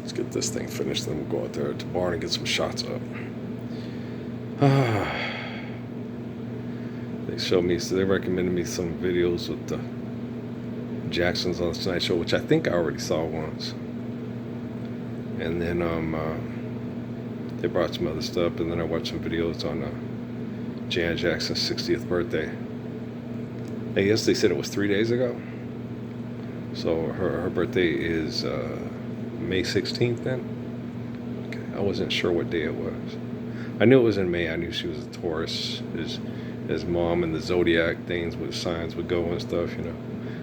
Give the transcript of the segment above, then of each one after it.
Let's get this thing finished, then we'll go out there at the barn and get some shots up. They showed me, so they recommended me some videos with the Jacksons on the Tonight Show, which I think I already saw once. And then they brought some other stuff, and then I watched some videos on Janet Jackson's 60th birthday. I guess they said it was 3 days ago. So her birthday is May 16th then? Okay, I wasn't sure what day it was. I knew it was in May. I knew she was a Taurus. His mom and the zodiac things with signs would go and stuff, you know.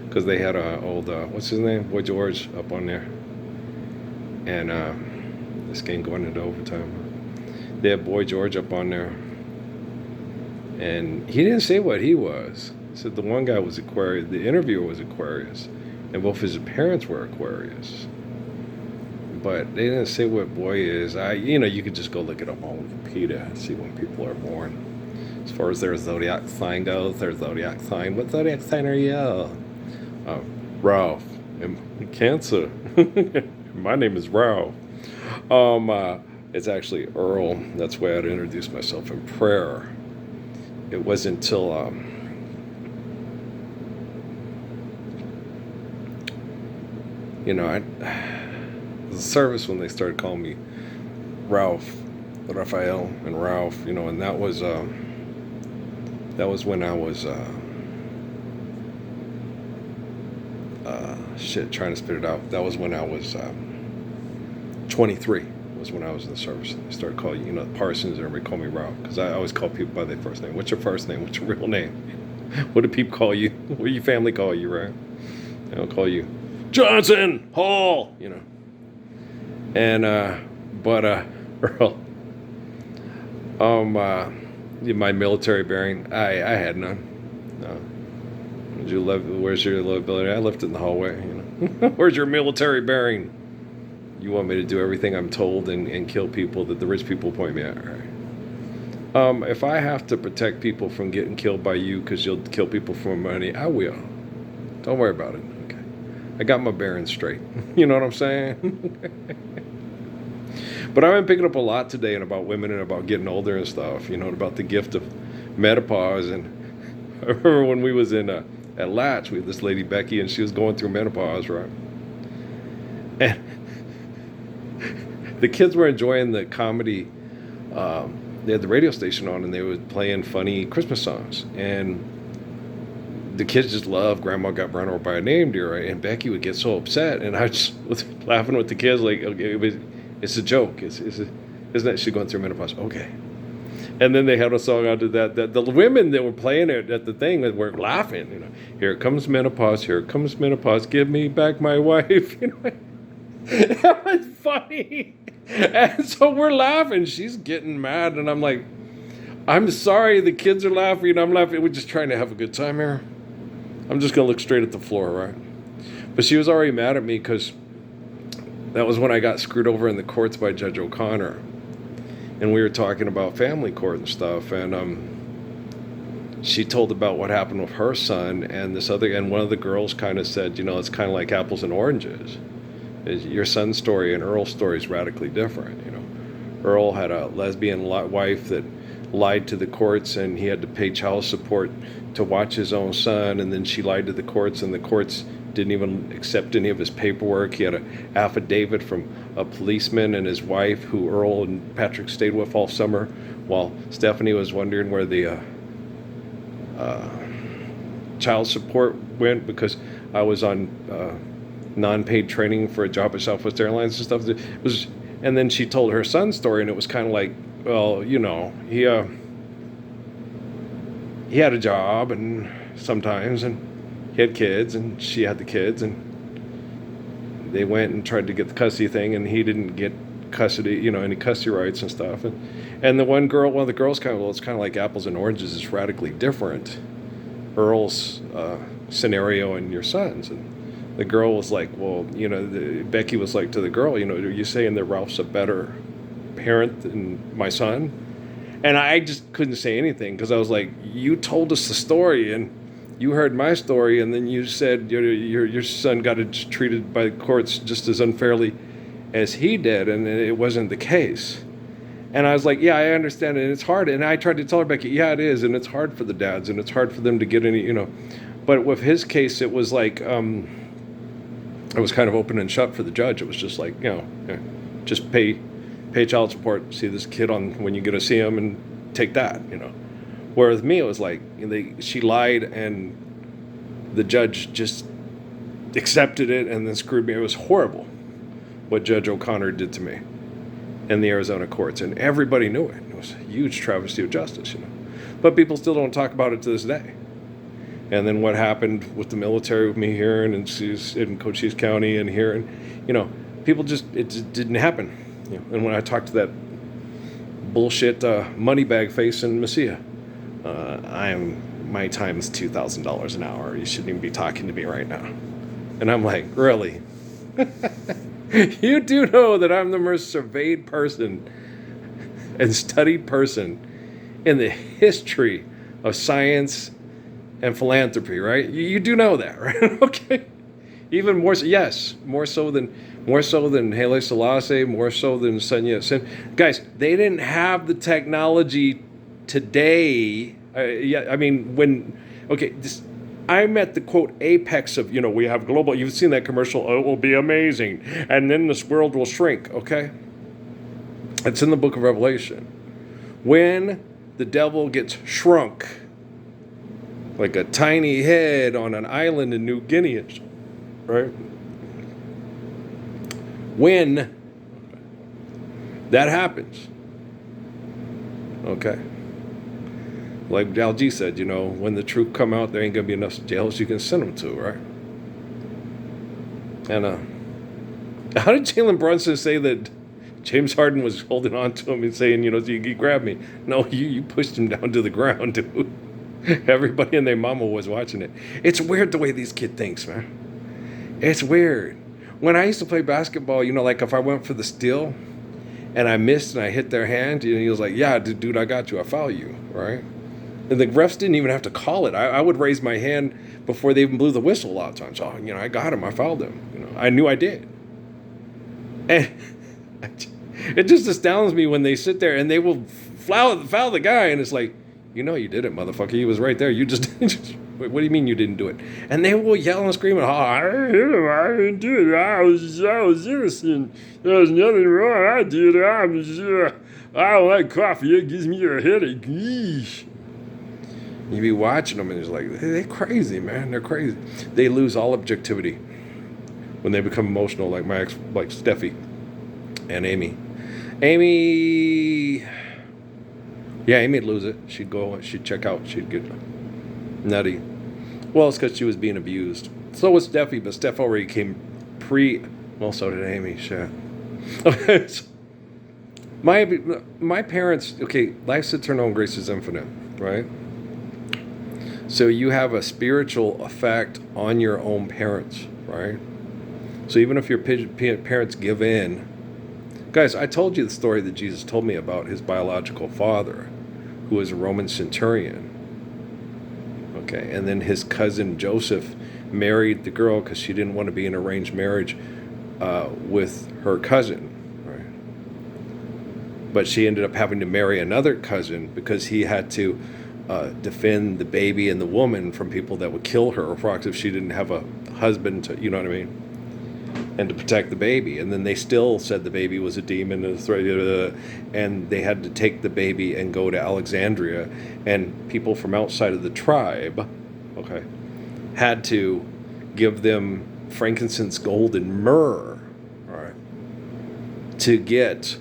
Because they had a old, what's his name? Boy George up on there. And this game going into overtime. They had Boy George up on there. And he didn't say what he was. He said the one guy was Aquarius, the interviewer was Aquarius. And both his parents were Aquarius. But they didn't say what boy is. You could just go look it up on Wikipedia and see when people are born. As far as their zodiac sign goes, their zodiac sign. What zodiac sign are you? Ralph. I'm Cancer. My name is Ralph. It's actually Earl. That's why I'd introduce myself in prayer. It wasn't until the service when they started calling me Raphael and Ralph, and that was when I was trying to spit it out. That was when I was 23. Was when I was in the service. They started calling, Parsons, and everybody called me Ralph, because I always call people by their first name. What's your first name? What's your real name? What do people call you? What do your family call you, right? They don't call you Johnson Hall, And Earl, my military bearing, I had none. No. Where's your livability? I left it in the hallway. Where's your military bearing? You want me to do everything I'm told and kill people that the rich people point me at? All right. If I have to protect people from getting killed by you because you'll kill people for money, I will. Don't worry about it. Okay. I got my bearings straight. You know what I'm saying? But I've been picking up a lot today and about women and about getting older and stuff, about the gift of menopause. And I remember when we was in at Latch, we had this lady, Becky, and she was going through menopause, right? And the kids were enjoying the comedy. They had the radio station on, and they were playing funny Christmas songs. And the kids just loved Grandma Got Run Over by a Name Deer, right? And Becky would get so upset, and I just was laughing with the kids, like, okay, it's a joke. Isn't that she going through menopause? Okay. And then they had a song out of that the women that were playing it at the thing were laughing. Here comes menopause. Here comes menopause. Give me back my wife. It was funny. And so we're laughing. She's getting mad, and I'm like, I'm sorry. The kids are laughing. I'm laughing. We're just trying to have a good time here. I'm just gonna look straight at the floor, right? But she was already mad at me because that was when I got screwed over in the courts by Judge O'Connor. And we were talking about family court and stuff. And she told about what happened with her son and one of the girls kind of said, it's kind of like apples and oranges. Your son's story and Earl's story is radically different. Earl had a lesbian wife that lied to the courts, and he had to pay child support to watch his own son. And then she lied to the courts, and the courts didn't even accept any of his paperwork. He had an affidavit from a policeman and his wife, who Earl and Patrick stayed with all summer, while Stephanie was wondering where the child support went, because I was on non-paid training for a job at Southwest Airlines and stuff. And then she told her son's story, and it was kind of like, well, he had a job, and sometimes, and he had kids, and she had the kids, and they went and tried to get the custody thing, and he didn't get custody, any custody rights and stuff. And one of the girls it's kind of like apples and oranges. It's radically different. Earl's scenario and your son's. And the girl was like, well, Becky was like to the girl, are you saying that Ralph's a better parent than my son? And I just couldn't say anything, because I was like, you told us the story, and you heard my story, and then you said your son got treated by the courts just as unfairly as he did, and it wasn't the case. And I was like, yeah, I understand it, and it's hard. And I tried to tell her, Becky, yeah, it is, and it's hard for the dads, and it's hard for them to get any, But with his case, it was like, it was kind of open and shut for the judge. It was just like, just pay child support, see this kid on when you get to see him, and take that, Whereas with me, it was like, she lied, and the judge just accepted it and then screwed me. It was horrible what Judge O'Connor did to me in the Arizona courts, and everybody knew it. It was a huge travesty of justice, But people still don't talk about it to this day. And then what happened with the military, with me here and in Cochise County and here, and people it just didn't happen. And when I talked to that bullshit money bag face in Mesilla, my time is $2,000 an hour. You shouldn't even be talking to me right now. And I'm like, really? You do know that I'm the most surveyed person and studied person in the history of science and philanthropy, right? You do know that, right? Okay. Even more so, yes, more so than Haile Selassie, more so than Sun Yat-sen. Guys, they didn't have the technology today. I'm at the quote apex of, we have global. You've seen that commercial. Oh, it will be amazing, and then this world will shrink. Okay, it's in the book of Revelation. When the devil gets shrunk like a tiny head on an island in New Guinea, right? When that happens, okay. Like Al G said, when the truth come out, there ain't gonna be enough jails you can send them to, right? And how did Jalen Brunson say that James Harden was holding on to him and saying, you grabbed me? No, you pushed him down to the ground, dude. Everybody and their mama was watching it. It's weird the way these kid thinks, man. It's weird. When I used to play basketball, like if I went for the steal and I missed and I hit their hand, he was like, yeah, dude, I got you. I foul you, right? And the refs didn't even have to call it. I would raise my hand before they even blew the whistle a lot of times. Oh, I got him. I fouled him. I knew I did. And it just astounds me when they sit there and they will foul the guy, and it's like, you did it, motherfucker. He was right there. You just what do you mean you didn't do it? And they will yell and scream, I didn't do it. I was innocent. There was nothing wrong. I did it. I don't like coffee. It gives me a headache. Yeesh. You be watching them, and it's like, they're crazy, man. They're crazy. They lose all objectivity when they become emotional, like like Steffi and Amy. Amy'd lose it. She'd check out. She'd get nutty. Well, it's because she was being abused. So was Steffi, but Steph already came well, so did Amy. Shit. My parents, okay, life sits her own grace is infinite, right? So you have a spiritual effect on your own parents, right? So even if your parents give in, guys, I told you the story that Jesus told me about his biological father, who was a Roman centurion. Okay, and then his cousin Joseph married the girl because she didn't want to be in arranged marriage with her cousin, right? But she ended up having to marry another cousin because he had to defend the baby and the woman from people that would kill her, or if she didn't have a husband to, you know what I mean? And to protect the baby. And then they still said the baby was a demon, and they had to take the baby and go to Alexandria, and people from outside of the tribe, okay, had to give them frankincense, gold, and myrrh, all right, to get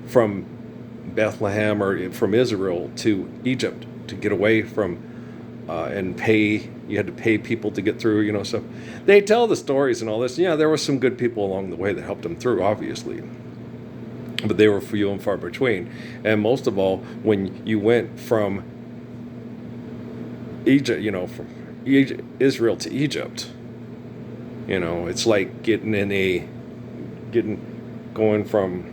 from Bethlehem or from Israel to Egypt, to get away from and pay. You had to pay people to get through, so they tell the stories and all this. Yeah, there were some good people along the way that helped them through, obviously, but they were few and far between. And most of all, when you went from Egypt, Israel to Egypt, it's like going from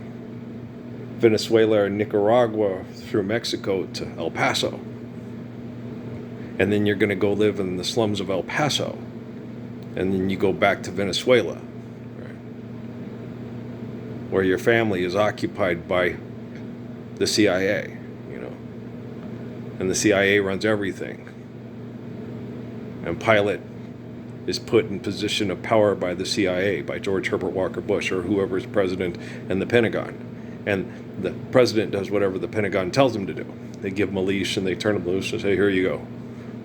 Venezuela or Nicaragua through Mexico to El Paso. And then you're going to go live in the slums of El Paso. And then you go back to Venezuela. Right? where your family is occupied by the CIA, and the CIA runs everything. And Pilot is put in position of power by the CIA, by George Herbert Walker Bush, or whoever is president, and the Pentagon. And the president does whatever the Pentagon tells him to do. They give him a leash and they turn him loose and say, here you go.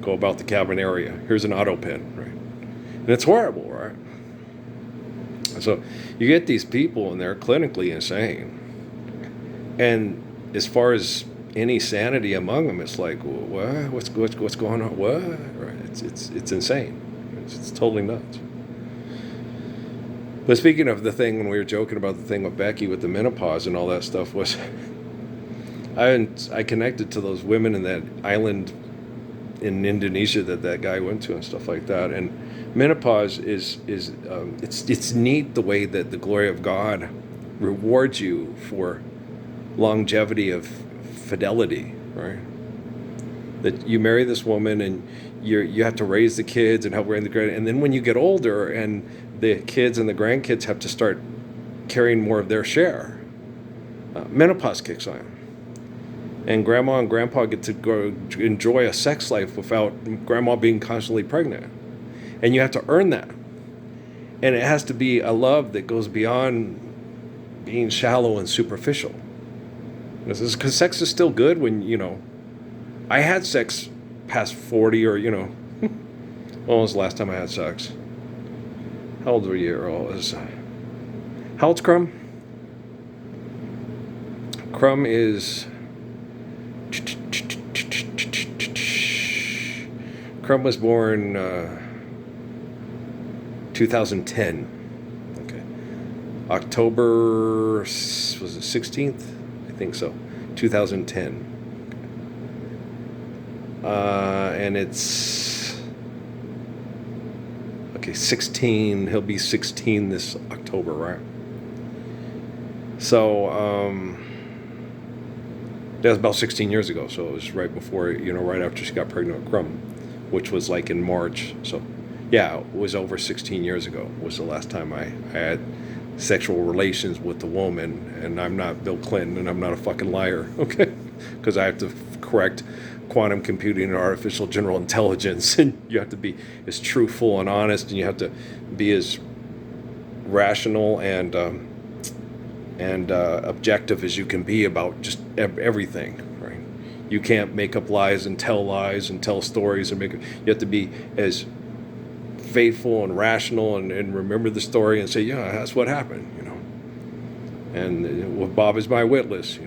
Go about the cabin area. Here's an auto pen, right? And it's horrible, right? So you get these people and they're clinically insane. And as far as any sanity among them, it's like, what? What's going on? What? Right? It's insane. It's totally nuts. But speaking of the thing, when we were joking about the thing with Becky with the menopause and all that stuff, was I connected to those women in that island in Indonesia that guy went to and stuff like that. And menopause is it's neat the way that the glory of God rewards you for longevity of fidelity, right? That you marry this woman and you have to raise the kids and help raise the grand, and then when you get older and the kids and the grandkids have to start carrying more of their share, menopause kicks on, and grandma and grandpa get to go enjoy a sex life without grandma being constantly pregnant, and you have to earn that, and it has to be a love that goes beyond being shallow and superficial. Because sex is still good when, I had sex past 40 or, when was the last time I had sex? How old were you? How old's Crumb? Crumb is... Crumb was born 2010. Okay. October, was it 16th? I think so. 2010. And it's... Okay, 16. He'll be 16 this October, right? So, that was about 16 years ago. So it was right before, right after she got pregnant with Crumb, which was like in March. So, yeah, it was over 16 years ago was the last time I had sexual relations with a woman. And I'm not Bill Clinton, and I'm not a fucking liar, okay? Because I have to correct quantum computing and artificial general intelligence, and you have to be as truthful and honest, and you have to be as rational and objective as you can be about just everything, right? You can't make up lies and tell stories and you have to be as faithful and rational and remember the story and say, yeah, that's what happened, And well, Bob is my witness,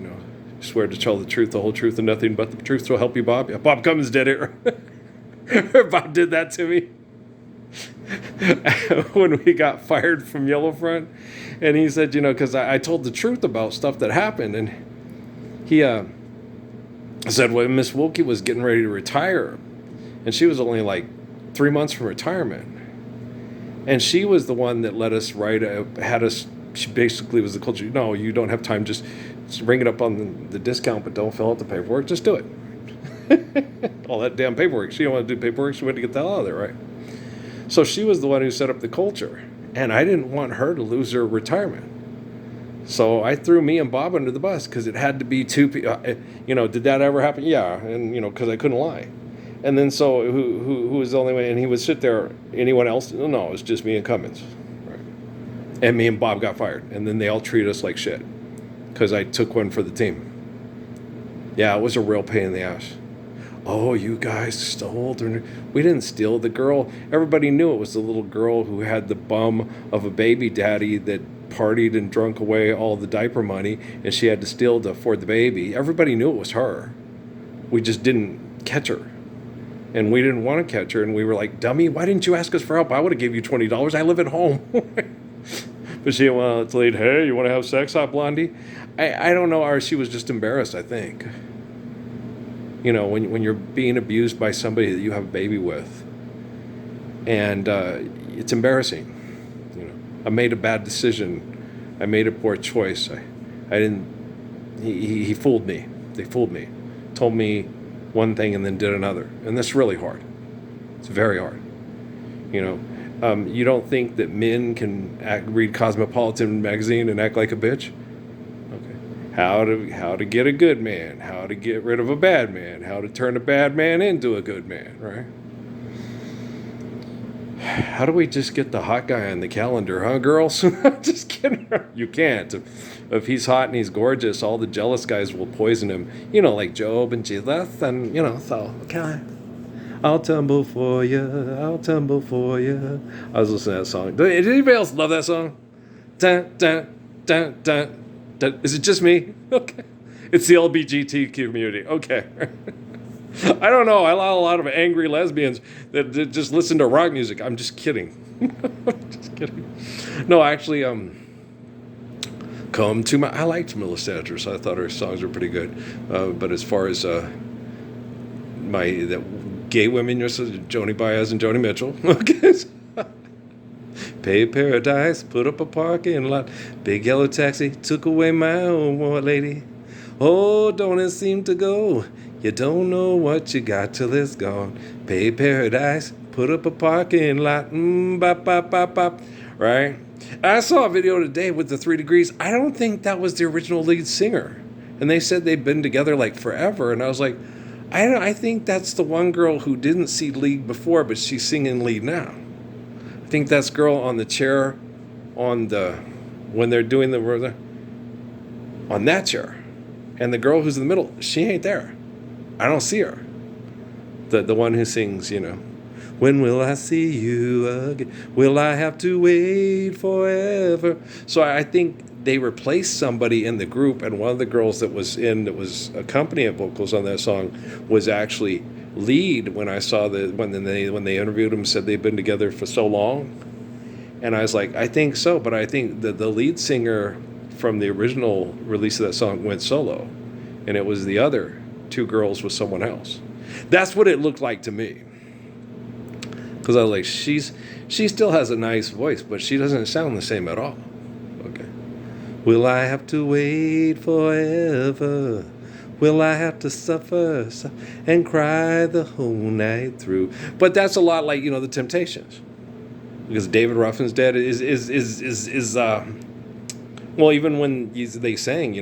Swear to tell the truth, the whole truth, and nothing but the truth will help you, Bob. Yeah, Bob Cummins did it. Bob did that to me when we got fired from Yellowfront. And he said, because I told the truth about stuff that happened. And he said, well, Miss Wilkie was getting ready to retire. And she was only like 3 months from retirement. And she was the one that let us she basically was the culture. No, you don't have time. Just bring it up on the discount, but don't fill out the paperwork. Just do it. All that damn paperwork. She didn't want to do paperwork. She wanted to get the hell out of there, right? So she was the one who set up the culture. And I didn't want her to lose her retirement. So I threw me and Bob under the bus because it had to be two people. Did that ever happen? Yeah. And, because I couldn't lie. And then so who was the only way? And he would sit there. Anyone else? No, it was just me and Cummins. Right? And me and Bob got fired. And then they all treated us like shit because I took one for the team. Yeah, it was a real pain in the ass. Oh, you guys stole. We didn't steal. The girl, everybody knew it was the little girl who had the bum of a baby daddy that partied and drunk away all the diaper money, and she had to steal to afford the baby. Everybody knew it was her. We just didn't catch her. And we didn't want to catch her, and we were like, dummy, why didn't you ask us for help? I would have gave you $20. I live at home. But she, well, it's late. Hey, you want to have sex, hot blondie? I don't know, or she was just embarrassed, I think. When you're being abused by somebody that you have a baby with, and it's embarrassing. I made a bad decision. I made a poor choice. I didn't. He fooled me. They fooled me. Told me one thing and then did another, and that's really hard. It's very hard. You don't think that men can read Cosmopolitan magazine and act like a bitch? Okay. How to get a good man? How to get rid of a bad man? How to turn a bad man into a good man? Right? How do we just get the hot guy on the calendar, huh, girls? Just kidding. You can't. If he's hot and he's gorgeous, all the jealous guys will poison him. You know, like Job and Jesus, and so okay. I'll tumble for you. I'll tumble for you. I was listening to that song. Did anybody else love that song? Dun, dun, dun, dun, dun. Is it just me? Okay. It's the LBGT community. Okay. I don't know. I allow a lot of angry lesbians that just listen to rock music. I'm just kidding. Just kidding. No, actually, come to my. I liked Melissa Etheridge. So I thought her songs were pretty good. But as far as that gay women, Joni Baez and Joni Mitchell. Okay. Pay paradise, put up a parking lot. Big yellow taxi took away my own lady. Oh, don't it seem to go? You don't know what you got till it's gone. Pay paradise, put up a parking lot. Bop, bop, bop, bop. Right? I saw a video today with the 3 Degrees. I don't think that was the original lead singer. And they said they'd been together like forever. And I was like, I think that's the one girl who didn't see lead before, but she's singing lead now. I think that's girl on the chair when they're doing on that chair. And the girl who's in the middle, she ain't there. I don't see her. The one who sings, when will I see you again? Will I have to wait forever? So I think they replaced somebody in the group, and one of the girls that was accompanying vocals on that song was actually lead when I saw when they interviewed him, said they've been together for so long. And I was like, I think so, but I think that the lead singer from the original release of that song went solo, and it was the other 2 girls with someone else. That's what it looked like to me. Because I was like, she still has a nice voice, but she doesn't sound the same at all. Okay. Will I have to wait forever? Will I have to suffer and cry the whole night through? But that's a lot like, the Temptations. Because David Ruffin's dead is well, even when they sang,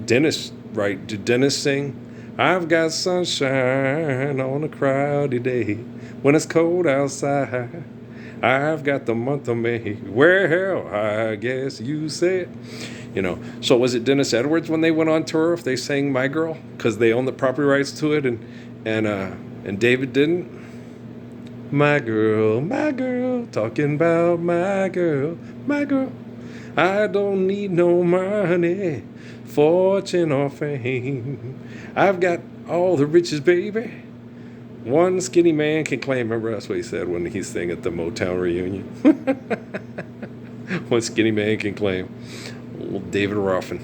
Dennis, right? Did Dennis sing? I've got sunshine on a cloudy day when it's cold outside. I've got the month of May. Well, I guess you said. So was it Dennis Edwards when they went on tour? If they sang "My Girl" because they own the property rights to it, and David didn't. My girl, talking about my girl, my girl. I don't need no money, fortune or fame. I've got all the riches, baby. One skinny man can claim. Remember, that's what he said when he sang at the Motown reunion. One skinny man can claim. Old David Ruffin.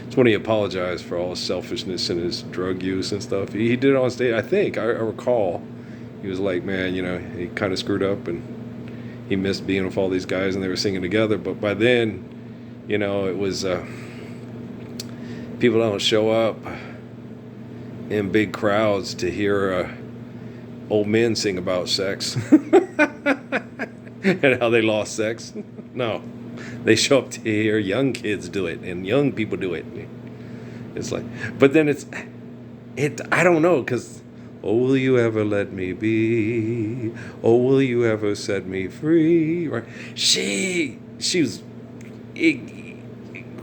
It's when he apologized for all his selfishness and his drug use and stuff. He did it on stage. I think I recall. He was like, man, he kind of screwed up and he missed being with all these guys and they were singing together. But by then, it was people don't show up in big crowds to hear old men sing about sex and how they lost sex. No, they show up to hear young kids do it and young people do it. It's like, but then I don't know, because oh, will you ever let me be? Oh, will you ever set me free? Right? She was,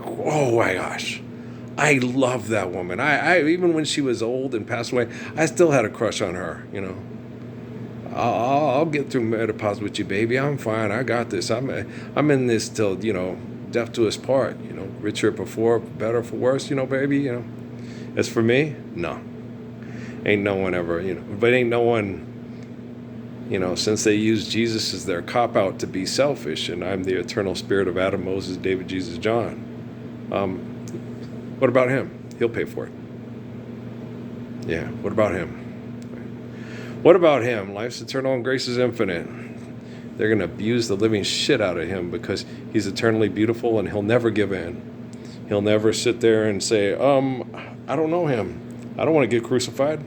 oh my gosh. I love that woman. I even when she was old and passed away, I still had a crush on her, I'll get through menopause with you, baby. I'm fine. I got this. I'm in this till, death to us part, richer for better for worse, baby, As for me, no. Ain't no one ever, but ain't no one, since they use Jesus as their cop-out to be selfish, and I'm the eternal spirit of Adam, Moses, David, Jesus, John. What about him? He'll pay for it. Yeah, what about him? What about him? Life's eternal and grace is infinite. They're going to abuse the living shit out of him because he's eternally beautiful and he'll never give in. He'll never sit there and say, I don't know him. I don't want to get crucified.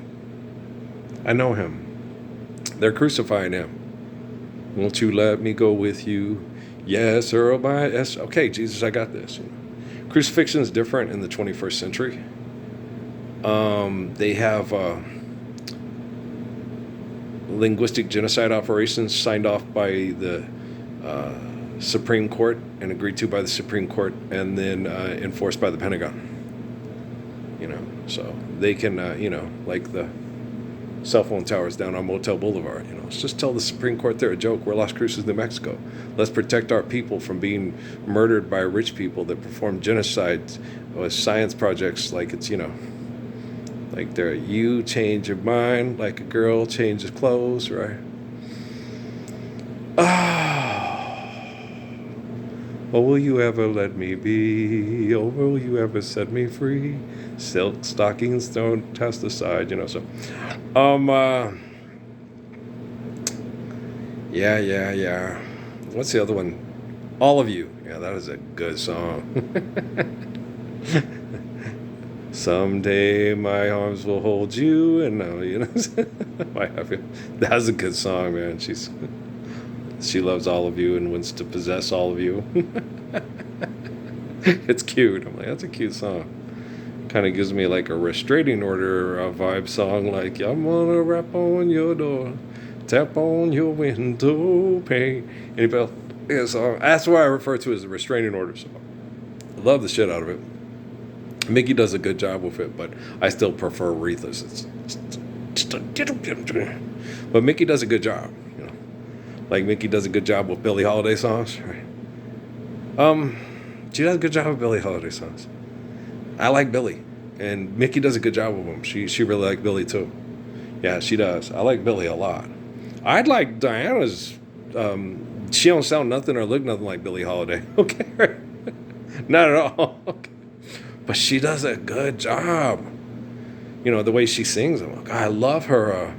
I know him. They're crucifying him. Won't you let me go with you? Yes, Earl, my yes. Okay, Jesus, I got this. Crucifixion is different in the 21st century. They have linguistic genocide operations signed off by the Supreme Court and agreed to by the Supreme Court, and then enforced by the Pentagon. So they can, like the cell phone towers down on Motel Boulevard. Let's just tell the Supreme Court they're a joke. We're Las Cruces, New Mexico. Let's protect our people from being murdered by rich people that perform genocide with science projects like it's, like they're, you change your mind like a girl changes clothes, right? Oh, will you ever let me be? Oh, will you ever set me free? Silk stockings don't tossed aside, so. Yeah. What's the other one? All of You. Yeah, that is a good song. Someday my arms will hold you, and that's a good song, man. She loves all of you and wants to possess all of you. It's cute. I'm like, that's a cute song. Kind of gives me like a restraining order vibe song, like I'm gonna rap on your door, tap on your window pane. Anybody? Yeah, song. That's what I refer to as a restraining order song. I love the shit out of it. Mickey does a good job with it, but I still prefer Aretha's. But Mickey does a good job. Like Mickey does a good job with Billie Holiday songs, right? She does a good job with Billie Holiday songs. I like Billie, and Mickey does a good job with them. She really liked Billie too. Yeah, she does. I like Billie a lot. I'd like Diana's. She don't sound nothing or look nothing like Billie Holiday. Okay, not at all. Okay. But she does a good job. The way she sings. I love her.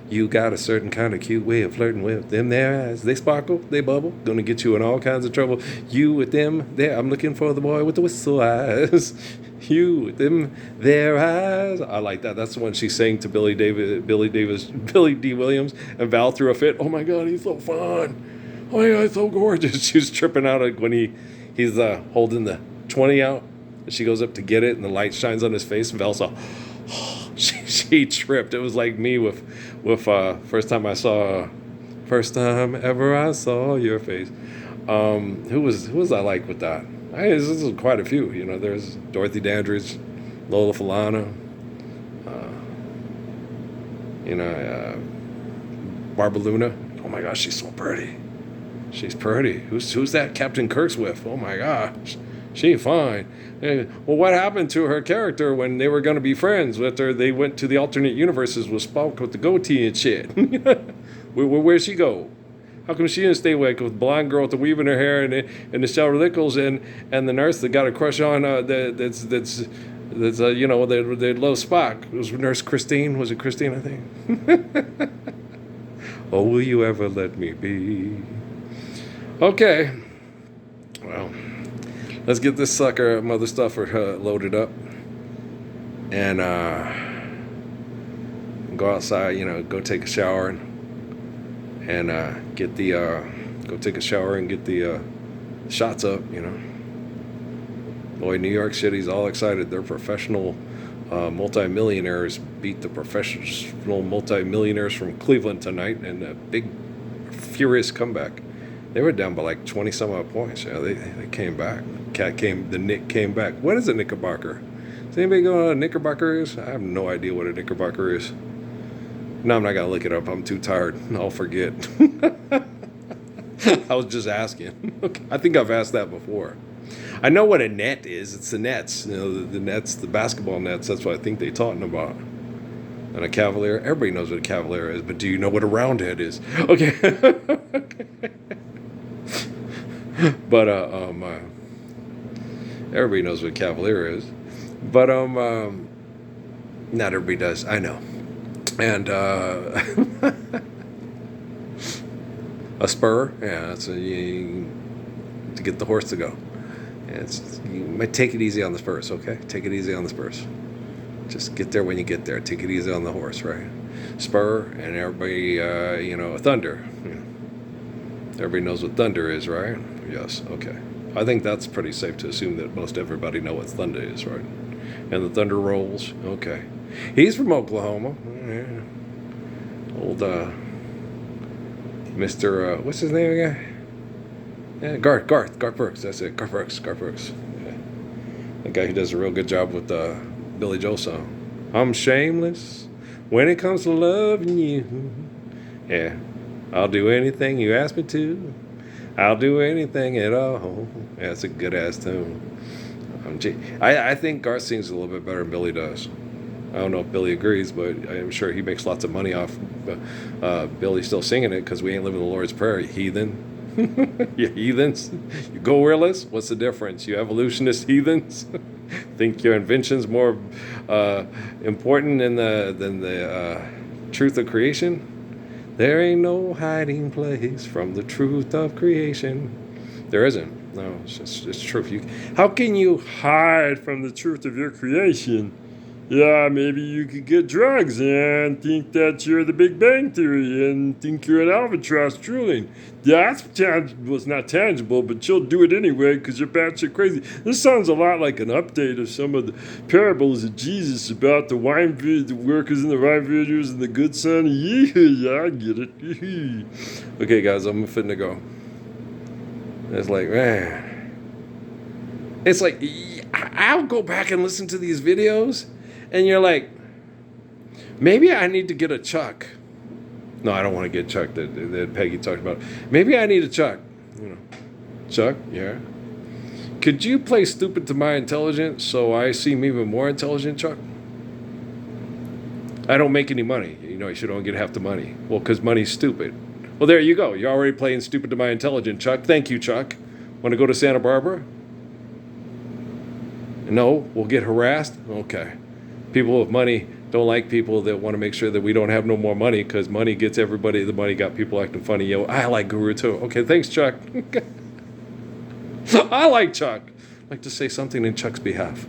You got a certain kind of cute way of flirting with them there eyes. They sparkle, they bubble, gonna get you in all kinds of trouble. You with them there, I'm looking for the boy with the whistle eyes. You with them there eyes. I like that. That's the one she sang to Billy D. Williams, and Val threw a fit. Oh my God, he's so fun. Oh my God, he's so gorgeous. She's tripping out when he's holding the 20 out. And she goes up to get it, and the light shines on his face, and Val's all, she tripped. It was like me with first time ever I saw your face. Who was I like with that? This is quite a few. There's Dorothy Dandridge, Lola Falana, Barbara Luna. Oh my gosh, she's so pretty. She's pretty. Who's that Captain Kirk's with? Oh my gosh. She fine. Well, what happened to her character when they were going to be friends with her? They went to the alternate universes with Spock with the goatee and shit. Where'd she go? How come she didn't stay awake with the blonde girl with the weave in her hair and the Shell Nichols and the nurse that got a crush on that's the low Spock? It was Nurse Christine. Was it Christine? I think. Oh, will you ever let me be? Okay. Well. Let's get this sucker mother stuffer loaded up and go outside, go take a shower and get the go take a shower and get the shots up, Boy, New York City's all excited. Their professional multimillionaires beat the professional multimillionaires from Cleveland tonight in a big, furious comeback. They were down by like 20 some odd points. Yeah, they came back. The Nick came back. What is a Knickerbocker? Does anybody know what a Knickerbocker is? I have no idea what a Knickerbocker is. No, I'm not gonna look it up. I'm too tired. I'll forget. I was just asking. Okay. I think I've asked that before. I know what a net is. It's the nets. The nets, the basketball nets. That's what I think they're talking about. And a Cavalier. Everybody knows what a Cavalier is, but do you know what a roundhead is? Okay. But everybody knows what a Cavalier is, but not everybody does. I know. And a spur, yeah, that's to get the horse to go. You might take it easy on the spurs, okay? Take it easy on the spurs. Just get there when you get there. Take it easy on the horse, right? Spur and everybody, a thunder. Everybody knows what thunder is, right? Yes, okay. I think that's pretty safe to assume that most everybody know what thunder is, right? And the thunder rolls, okay. He's from Oklahoma. Yeah. Old Mr. What's his name again? Yeah, Garth Brooks. That's it. Garth Brooks. Yeah. The guy who does a real good job with the Billy Joel song. I'm shameless when it comes to loving you. Yeah, I'll do anything you ask me to. I'll do anything at all. Yeah, it's a good ass tune. I think Garth sings a little bit better than Billy does. I don't know if Billy agrees, but I'm sure he makes lots of money off Billy still singing it because we ain't living the Lord's Prayer, you heathen. You heathens. You go-realists. What's the difference? You evolutionist heathens. Think your invention's more important than the truth of creation? There ain't no hiding place from the truth of creation. There isn't. No, it's true. How can you hide from the truth of your creation? Yeah, maybe you could get drugs and think that you're the Big Bang Theory and think you're an albatross drooling. That's tangible. It's not tangible, but you'll do it anyway because you're batshit crazy. This sounds a lot like an update of some of the parables of Jesus about the workers in the wine vineyards and the good son. Yeah, I get it. Okay, guys, I'm finna to go. It's like, man. It's like, I'll go back and listen to these videos. And you're like, maybe I need to get a Chuck. No, I don't want to get Chuck that Peggy talked about. Maybe I need a Chuck. You know, Chuck, yeah. Could you play stupid to my intelligence so I seem even more intelligent, Chuck? I don't make any money. You know, you should only get half the money. Well, because money's stupid. Well, there you go. You're already playing stupid to my intelligence, Chuck. Thank you, Chuck. Want to go to Santa Barbara? No, we'll get harassed? Okay. People with money don't like people that want to make sure that we don't have no more money because money gets everybody. The money got people acting funny. Yo, I like Guru too. Okay, thanks, Chuck. I like Chuck. I'd like to say something in Chuck's behalf.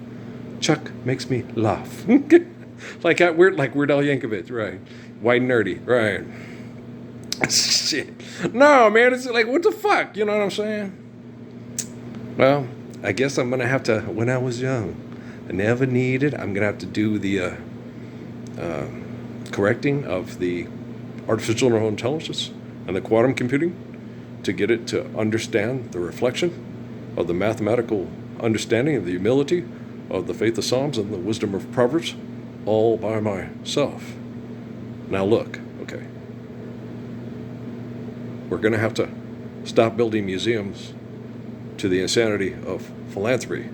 Chuck makes me laugh. like Weird Al Yankovic, right? White and nerdy, right? Shit. No, man, it's like, what the fuck? You know what I'm saying? Well, I guess I'm gonna have to. When I was young, I never needed. I'm going to have to do the correcting of the artificial neural intelligence and the quantum computing to get it to understand the reflection of the mathematical understanding of the humility of the faith of Psalms and the wisdom of Proverbs all by myself. Now look, okay. We're going to have to stop building museums to the insanity of philanthropy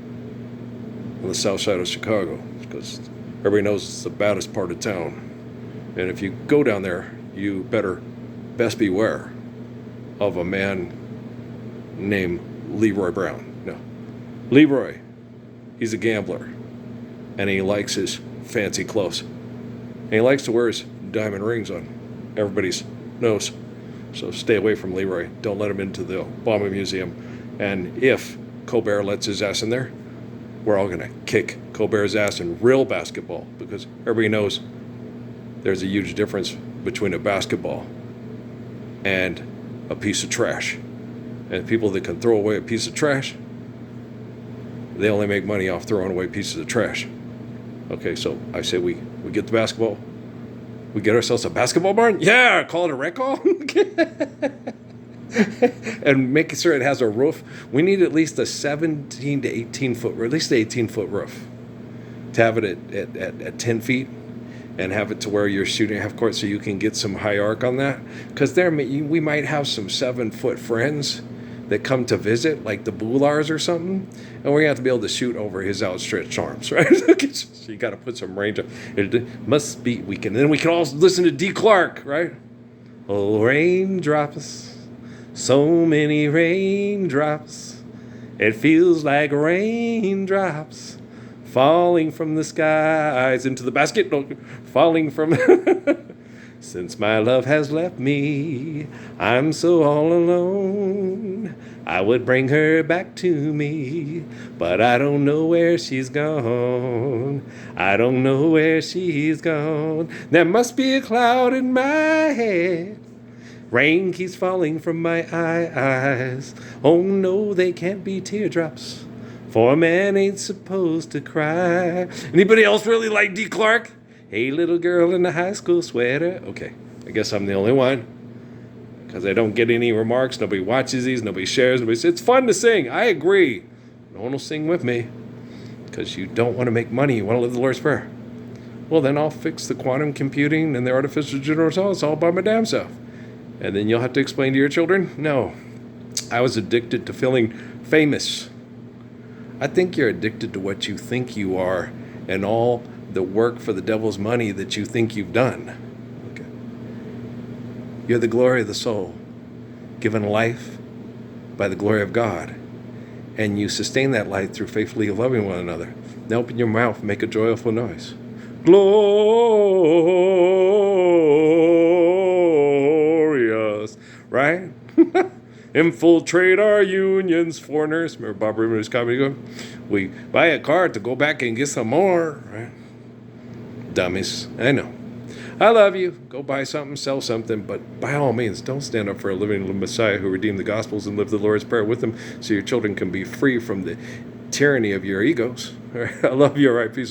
on the south side of Chicago, because everybody knows it's the baddest part of town. And if you go down there, you best beware of a man named Leroy Brown. No. Leroy, he's a gambler, and he likes his fancy clothes. And he likes to wear his diamond rings on everybody's nose. So stay away from Leroy. Don't let him into the Obama Museum. And if Colbert lets his ass in there, we're all going to kick Colbert's ass in real basketball, because everybody knows there's a huge difference between a basketball and a piece of trash. And people that can throw away a piece of trash, they only make money off throwing away pieces of trash. Okay, so I say we get the basketball. We get ourselves a basketball barn? Yeah, call it a rec hall. And make sure it has a roof. We need at least a 17 to 18 foot, or at least an 18-foot roof, to have it at 10 feet, and have it to where you're shooting half court, so you can get some high arc on that. Because we might have some 7-foot friends that come to visit, like the Boulars or something, and we're gonna have to be able to shoot over his outstretched arms, right? So you got to put some range up. It must be. Then we can also listen to D. Clark, right? Oh, raindrops. So many raindrops, it feels like raindrops falling from the skies into the basket, falling from. Since my love has left me, I'm so all alone. I would bring her back to me, but I don't know where she's gone. I don't know where she's gone. There must be a cloud in my head. Rain keeps falling from my eyes. Oh no, they can't be teardrops, for a man ain't supposed to cry. Anybody else really like D. Clark? Hey, little girl in the high school sweater. Okay, I guess I'm the only one, because I don't get any remarks. Nobody watches these. Nobody shares. Nobody says, it's fun to sing. I agree. No one will sing with me, because you don't want to make money. You want to live the Lord's Prayer. Well, then I'll fix the quantum computing and the artificial general intelligence all by my damn self. And then you'll have to explain to your children, no, I was addicted to feeling famous. I think you're addicted to what you think you are and all the work for the devil's money that you think you've done. Okay. You're the glory of the soul, given life by the glory of God. And you sustain that light through faithfully loving one another. Now open your mouth and make a joyful noise. Glorious, right? Infiltrate our unions, foreigners. Remember Bob Rivers' comedy going? We buy a car to go back and get some more, right? Dummies. I know. I love you. Go buy something, sell something, but by all means, don't stand up for a living Messiah who redeemed the Gospels and lived the Lord's Prayer with them so your children can be free from the tyranny of your egos. I love you. All right. Peace out.